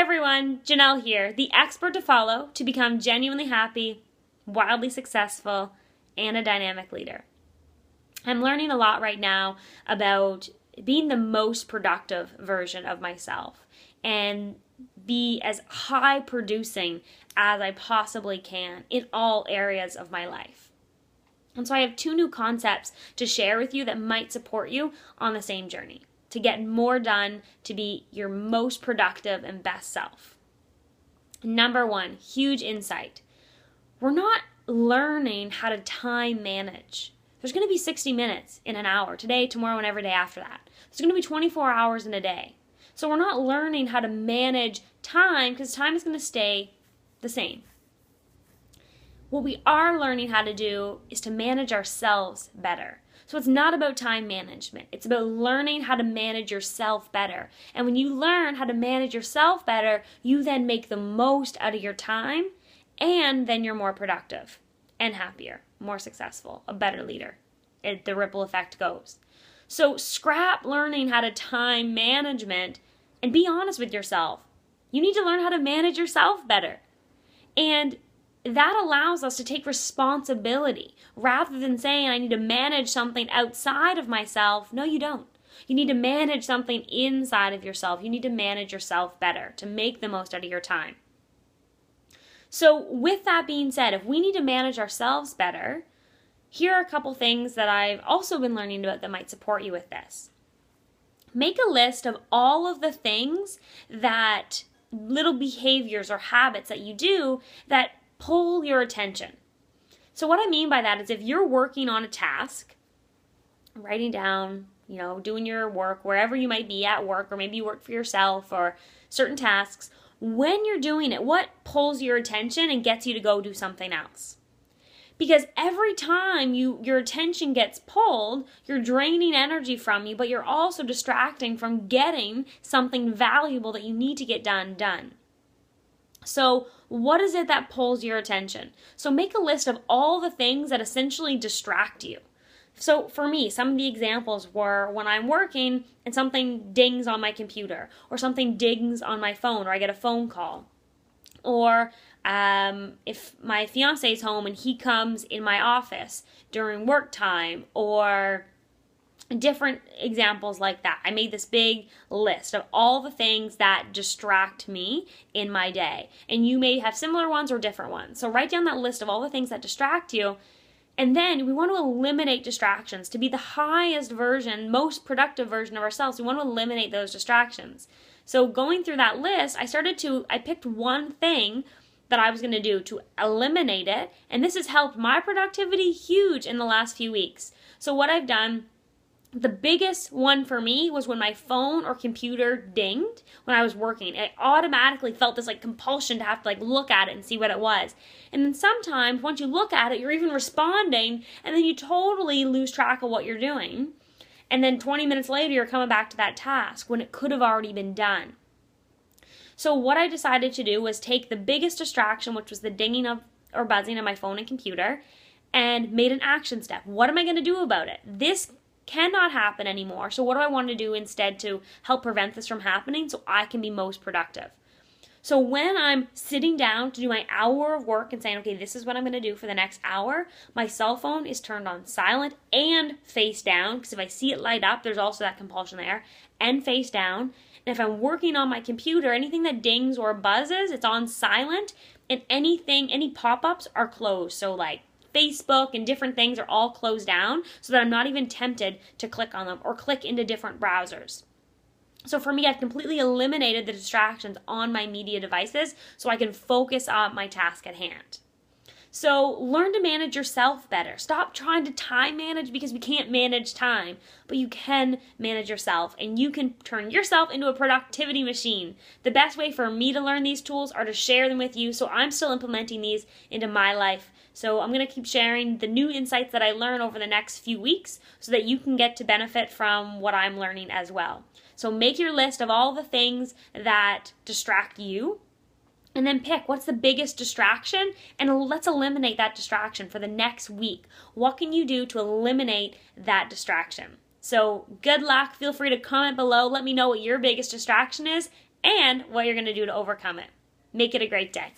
everyone, Janelle here, the expert to follow to become genuinely happy, wildly successful, and a dynamic leader. I'm learning a lot right now about being the most productive version of myself and be as high producing as I possibly can in all areas of my life. And so I have 2 new concepts to share with you that might support you on the same journey to get more done, to be your most productive and best self. Number 1, huge insight. We're not learning how to time manage. There's going to be 60 minutes in an hour, today, tomorrow, and every day after that. There's going to be 24 hours in a day. So we're not learning how to manage time because time is going to stay the same. What we are learning how to do is to manage ourselves better. So it's not about time management. It's about learning how to manage yourself better. And when you learn how to manage yourself better, you then make the most out of your time, and then you're more productive and happier, more successful, a better leader. The ripple effect goes. So scrap learning how to time management and be honest with yourself. You need to learn how to manage yourself better. And that allows us to take responsibility rather than saying I need to manage something outside of myself. No, you don't. You need to manage something inside of yourself. You need to manage yourself better to make the most out of your time. So with that being said, if we need to manage ourselves better, here are a couple things that I've also been learning about that might support you with this. Make a list of all of the things that little behaviors or habits that you do that pull your attention. So what I mean by that is if you're working on a task, writing down, doing your work wherever you might be at work, or maybe you work for yourself or certain tasks, when you're doing it, what pulls your attention and gets you to go do something else? Because every time your attention gets pulled, you're draining energy from you, but you're also distracting from getting something valuable that you need to get done. So what is it that pulls your attention? So make a list of all the things that essentially distract you. So for me, some of the examples were when I'm working and something dings on my computer, or something dings on my phone, or I get a phone call. Or if my fiance is home and he comes in my office during work time, or different examples like that. I made this big list of all the things that distract me in my day. And you may have similar ones or different ones. So write down that list of all the things that distract you. And then we want to eliminate distractions. To be the highest version, most productive version of ourselves, we want to eliminate those distractions. So going through that list, I picked one thing that I was going to do to eliminate it. And this has helped my productivity huge in the last few weeks. So what I've done, the biggest one for me was when my phone or computer dinged when I was working. I automatically felt this compulsion to have to look at it and see what it was. And then sometimes once you look at it, you're even responding, and then you totally lose track of what you're doing. And then 20 minutes later, you're coming back to that task when it could have already been done. So what I decided to do was take the biggest distraction, which was the dinging of or buzzing of my phone and computer, and made an action step. What am I going to do about it? This cannot happen anymore. So what do I want to do instead to help prevent this from happening so I can be most productive? So when I'm sitting down to do my hour of work and saying, okay, this is what I'm going to do for the next hour, my cell phone is turned on silent and face down, because if I see it light up, there's also that compulsion there, and face down. And if I'm working on my computer, anything that dings or buzzes, it's on silent, and any pop-ups are closed. So Facebook and different things are all closed down so that I'm not even tempted to click on them or click into different browsers. So for me, I've completely eliminated the distractions on my media devices so I can focus on my task at hand. So learn to manage yourself better. Stop trying to time manage because we can't manage time, but you can manage yourself, and you can turn yourself into a productivity machine. The best way for me to learn these tools are to share them with you, so I'm still implementing these into my life. So I'm going to keep sharing the new insights that I learn over the next few weeks so that you can get to benefit from what I'm learning as well. So make your list of all the things that distract you, and then pick what's the biggest distraction, and let's eliminate that distraction for the next week. What can you do to eliminate that distraction? So good luck. Feel free to comment below. Let me know what your biggest distraction is, and what you're going to do to overcome it. Make it a great day.